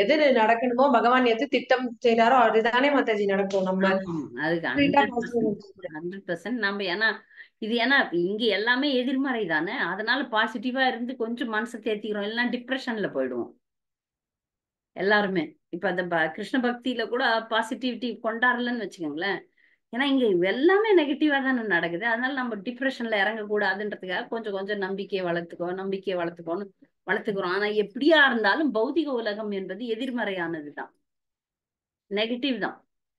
எது நடக்கணுமோ, பகவான் எது திட்டம் செய்றாரோ அதுதானே மாதாஜி நடக்கும். நம்ம ஆமா, அதுக்கு கம்ப்ளீட்டா 100%, 100% நம்ம ஏன்னா இது ஏன்னா இங்க எல்லாமே எதிர்மறை தானே, அதனால பாசிட்டிவா இருந்து கொஞ்சம் மனசை தேத்திக்கிறோம், எல்லாம் டிப்ரெஷன்ல போயிடுவோம் எல்லாருமே. இப்ப அந்த கிருஷ்ண பக்தியில கூட பாசிட்டிவிட்டி கொண்டாடலன்னு வச்சுக்கோங்களேன். ஏன்னா இங்க எல்லாமே நெகட்டிவா தானே நடக்குது, அதனால நம்ம டிப்ரெஷன்ல இறங்கக்கூடாதுன்றதுக்காக கொஞ்சம் கொஞ்சம் நம்பிக்கையை வளர்த்துக்கோன்னு வளர்த்துக்கிறோம். ஆனா எப்படியா இருந்தாலும் பௌதிக உலகம் என்பது எதிர்மறையானதுதான், நெகட்டிவ் தான்.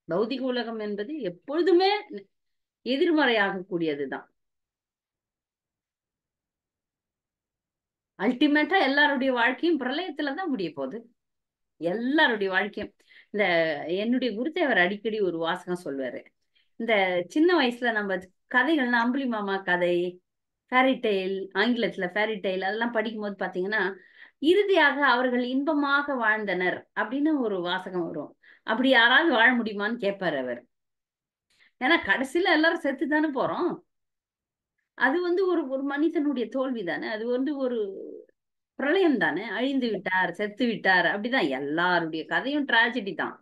பௌதிக உலகம் என்பது எப்பொழுதுமே எதிர்மறையாக கூடியதுதான். அல்டிமேட்டா எல்லாருடைய வாழ்க்கையும் பிரளயத்துலதான் முடிய போகுது, எல்லாருடைய வாழ்க்கையும். இந்த என்னுடைய குருதேவர் அடிக்கடி ஒரு வாசகம் சொல்வாரு. இந்த சின்ன வயசுல நம்ம கதைகள்லாம், அம்புலி மாமா கதை, ஃபேரி டெய்ல், ஆங்கிலத்துல ஃபேரி டெய்ல் அதெல்லாம் படிக்கும்போது பாத்தீங்கன்னா, இறுதியாக அவர்கள் இன்பமாக வாழ்ந்தனர் அப்படின்னு ஒரு வாசகம் வரும். அப்படி யாராவது வாழ முடியுமான்னு கேட்பாரு அவர். ஏன்னா கடைசியில எல்லாரும் செத்து தானே போறோம். அது வந்து ஒரு ஒரு மனிதனுடைய தோல்வி தானே, அது வந்து ஒரு பிரளயம் தானே. அழிந்து விட்டார், செத்து விட்டார், அப்படிதான் எல்லாருடைய கதையும் டிராஜடி தான்.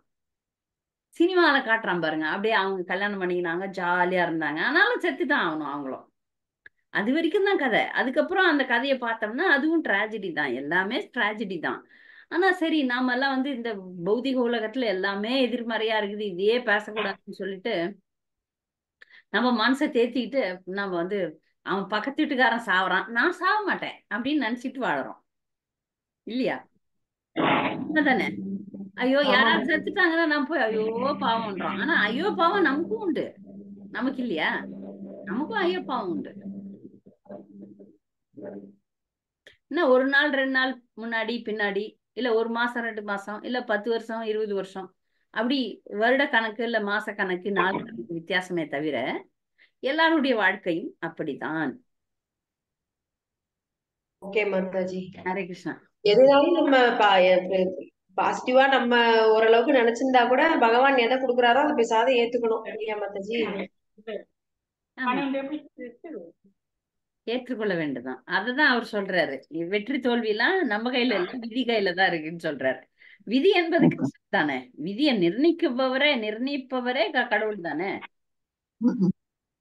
சினிமால காட்டுறான் பாருங்க, அப்படியே அவங்க கல்யாணம் பண்ணிக்கினாங்க, ஜாலியா இருந்தாங்க, ஆனாலும் செத்து தான் ஆகணும் அவங்களும். அது வரைக்கும் தான் கதை. அதுக்கப்புறம் அந்த கதையை பார்த்தோம்னா அதுவும் டிராஜடி தான், எல்லாமே டிராஜடி தான். ஆனா சரி, நாம எல்லாம் வந்து இந்த பௌதிக உலகத்துல எல்லாமே எதிர்மறையா இருக்குது, இதையே பேசக்கூடாதுன்னு சொல்லிட்டு நம்ம மனசை தேத்திக்கிட்டு நம்ம வந்து அவன் பக்கத்து வீட்டுக்காரன் சாவறான், நான் சாவ மாட்டேன் அப்படின்னு நினைச்சிட்டு வாழறோம் இல்லையா? உண்மைதானே? ஐயோ ஆமா யாராவது மாதாஜி. செத்துட்டாங்கன்னா நம்ம போய் ஐயோ பாவம்ன்றோம். ஆனா ஐயோ பாவம் நமக்கும் உண்டு, நமக்கு இல்லையா? நமக்கும் ஐயோ பாவம் உண்டு. என்ன ஒரு நாள் 2 நாள் முன்னாடி பின்னாடி, இல்ல 1 மாசம் 2 மாசம், இல்ல 10 வருஷம் 20 வருஷம், அப்படி வருட கணக்கு இல்ல மாச கணக்கு நாள் கணக்கு வித்தியாசமே தவிர எல்லாருடைய வாழ்க்கையும் அப்படித்தான். ஓகே மாதாஜி. ஹரே கிருஷ்ணா. எதுனாலும் நம்ம பாசிட்டிவா நம்ம ஓரளவுக்கு நினைச்சிருந்தா கூட பகவான் எதை கொடுக்குறாரோ அதை பேசாத ஏத்துக்கணும் இல்லையா மாதாஜி? ஆமா, ஏற்றுக்கொள்ள வேண்டுதான். அததான் அவர் சொல்றாரு, வெற்றி தோல்வி எல்லாம் நம்ம கையில இல்ல, விதி கையில தான் இருக்குன்னு சொல்றாரு. விதி என்பது கிருஷ்ணன் தானே, விதியை நிர்ணயிப்பவரே கடவுள் தானே.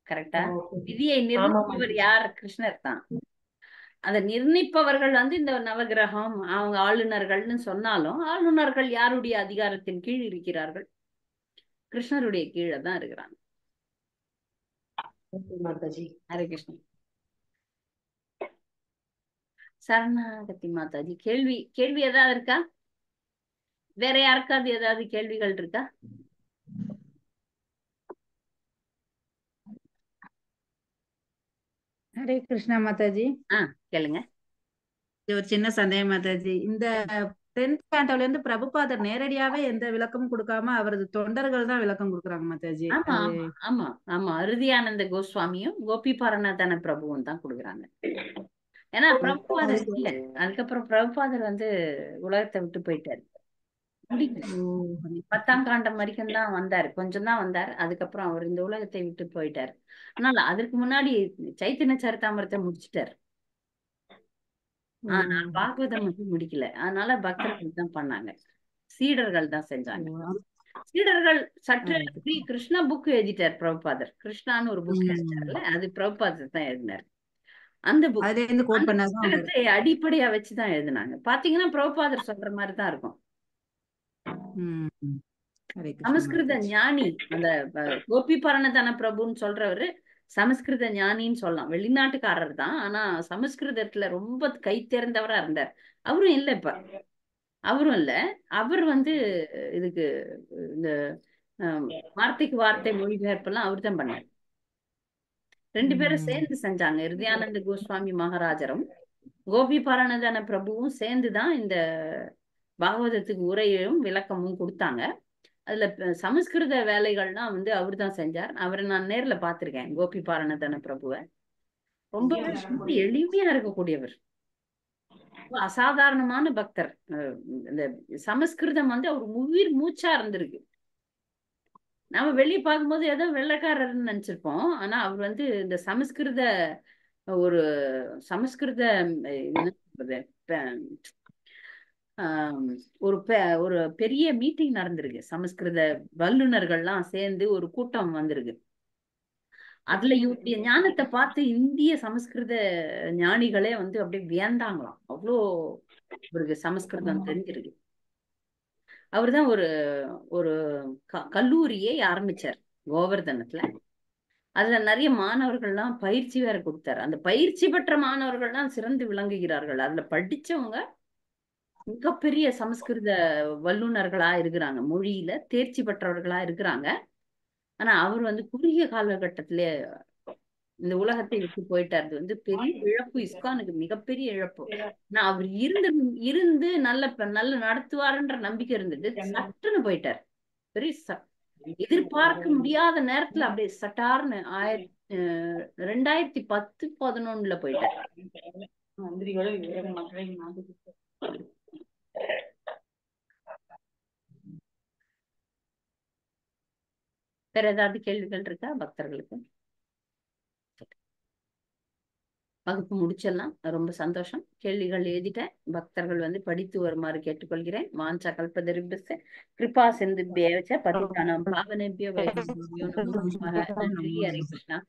கரெக்டா? விதியை ஆமா நிர்ணயிப்பவர் மாதாஜி. யார்? கிருஷ்ணர் தான். அதை நிர்ணயிப்பவர்கள் வந்து இந்த நவகிரகம், அவங்க ஆளுநர்கள்னு சொன்னாலும் ஆளுநர்கள் யாருடைய அதிகாரத்தின் கீழ் இருக்கிறார்கள்? கிருஷ்ணருடைய கீழே தான் இருக்கிறாங்க. ஓகே மாதாஜி. ஹரே கிருஷ்ணன். சரணாகதி மாதாஜி. கேள்வி கேள்வி ஏதாவது இருக்கா? வேற யாருக்காவது ஏதாவது கேள்விகள் இருக்கா? ஹரே கிருஷ்ணா மாதாஜி. கேளுங்க. இது ஒரு சின்ன சந்தேகம் மாதாஜி. இந்த 10th cantoல இருந்து பிரபுபாதர் நேரடியாவே எந்த விளக்கமும் கொடுக்காம அவரது தொண்டர்கள் தான் விளக்கம் கொடுக்குறாங்க மாதாஜி. ஆமா அது ஆமா ஆமா ஆமா, அருதியானந்த கோஸ்வாமியும் கோபி பரணதான பிரபுவும் தான் கொடுக்குறாங்க. ஏன்னா பிரபுபாதர் அதுக்கு இல்ல, அதுக்கப்புறம் பிரபுபாதர் வந்து உலகத்தை விட்டு போயிட்டாரு, முடிக்கல. ஓ, ஹரே 10ஆம் காண்டம் வரைக்கும் தான் வந்தாரு, கொஞ்சம் தான் வந்தார், அதுக்கப்புறம் அவர் இந்த உலகத்தை விட்டு போயிட்டாரு. அதனால அதற்கு முன்னாடி சைத்தன்ய சரிதாமிரத்தை முடிச்சிட்டாரு. ஆனா ஓ, பாகவதம் வந்து முடிக்கல, அதனால பக்தர்கள் தான் பண்ணாங்க, சீடர்கள் தான் செஞ்சாங்க. ஓ, சீடர்கள் சற்று ஹரே கிருஷ்ணா. கிருஷ்ணா புக் எழுதிட்டார் பிரபுபாதர், கிருஷ்ணான்னு ஒரு புக் எழுதிட்டார்ல, ம். அது பிரபுபாதர் தான் எழுதினார். அந்த புக், அதுல இருந்து கோட் அந்த பண்ணாதான் அவங்க புத்தகத்தை அடிப்படையா வச்சுதான் எழுதினாங்க. பாத்தீங்கன்னா பிரபுபாதர் சொல்ற மாதிரி தான் இருக்கும். ம். ஹரே கிருஷ்ணா சமஸ்கிருத மாதாஜி. ஞானி, அந்த கோபி பரணதான பிரபுன்னு சொல்றவரு சமஸ்கிருத ஞானின்னு சொல்லலாம், வெளிநாட்டுக்காரர் தான், ஆனா சமஸ்கிருதத்துல ரொம்ப கை தேர்ந்தவரா இருந்தார். அவரும் இல்ல இப்ப, அவரும் இல்ல. அவர் வந்து இதுக்கு இந்த அஹ், வார்த்தைக்கு வார்த்தை மொழிபெயர்ப்பெல்லாம் அவர் தான் பண்ணார். 2 பேரும் ம். சேர்ந்து செஞ்சாங்க, ஹிருதயானந்த கோஸ்வாமி மகாராஜரும் கோபி பரணதான பிரபுவும் சேர்ந்துதான் இந்த பாகவதத்துக்கு உரையும் விளக்கமும் கொடுத்தாங்க. அதுல சமஸ்கிருத வேலைகள்லாம் வந்து அவர் தான் செஞ்சார். அவரை நான் நேர்ல பார்த்திருக்கேன், கோபி பாரணதன பிரபுவை. ரொம்பவே ரொம்ப எளிமையா இருக்கக்கூடியவர், அசாதாரணமான பக்தர். இந்த சமஸ்கிருதம் வந்து அவர் உயிர் மூச்சா இருந்திருக்கு. நாம வெளியே பார்க்கும்போது ஏதோ வெள்ளைக்காரர்னு நினைச்சிருப்போம். ஆனா அவர் வந்து இந்த சமஸ்கிருத ஒரு சமஸ்கிருத என்ன சொல்றது, ஒரு பெரிய மீட்டிங் நடந்திருக்கு. சமஸ்கிருத வல்லுநர்கள்லாம் சேர்ந்து ஒரு கூட்டம் வந்திருக்கு. அதுல இவருடைய ஞானத்தை பார்த்து இந்திய சமஸ்கிருத ஞானிகளே வந்து அப்படியே வியந்தாங்களாம். அவ்வளோ இவருக்கு சமஸ்கிருதம் தெரிஞ்சிருக்கு. அவர்தான் ஒரு ஒரு கல்லூரியை ஆரம்பிச்சார் கோவர்தனத்துல. அதுல நிறைய மாணவர்கள்லாம் பயிற்சி வேற கொடுத்தாரு. அந்த பயிற்சி பெற்ற மாணவர்கள்லாம் சிறந்து விளங்குகிறார்கள். அதுல படிச்சவங்க மிகப்பெரிய சமஸ்கிருத வல்லுநர்களா இருக்கிறாங்க, மொழியில தேர்ச்சி பெற்றவர்களா இருக்கிறாங்க. ஆனா அவர் வந்து குறுகிய காலகட்டத்திலே இந்த உலகத்தை விட்டு போயிட்டாரு. வந்து பெரிய இழப்பு, இஸ்கானுக்கு மிகப்பெரிய இழப்பு. நான் அவர் இருந்து நல்ல நடத்துவாருன்ற நம்பிக்கை இருந்தது. சட்டுன்னு போயிட்டார். பெரிய எதிர்பார்க்க முடியாத நேரத்துல அப்படியே சட்டார்னு 2010-11 போயிட்டார். வேற ஏதாவது கேள்விகள் இருக்கா பக்தர்களுக்கு? வகுப்பு முடிச்சிடலாம். ரொம்ப சந்தோஷம். கேள்விகள் எழுதிட்டேன். பக்தர்கள் வந்து படித்து வருமாறு கேட்டுக்கொள்கிறேன். வாஞ்சா கல்பதரிபிஸ்ஸ கிருபா சிந்துபியேவ ச பதிதானாம் பாவனேபியோ வைஷ்ணவேபியோ நமோ நமः. நன்றி. ஹரே கிருஷ்ணா.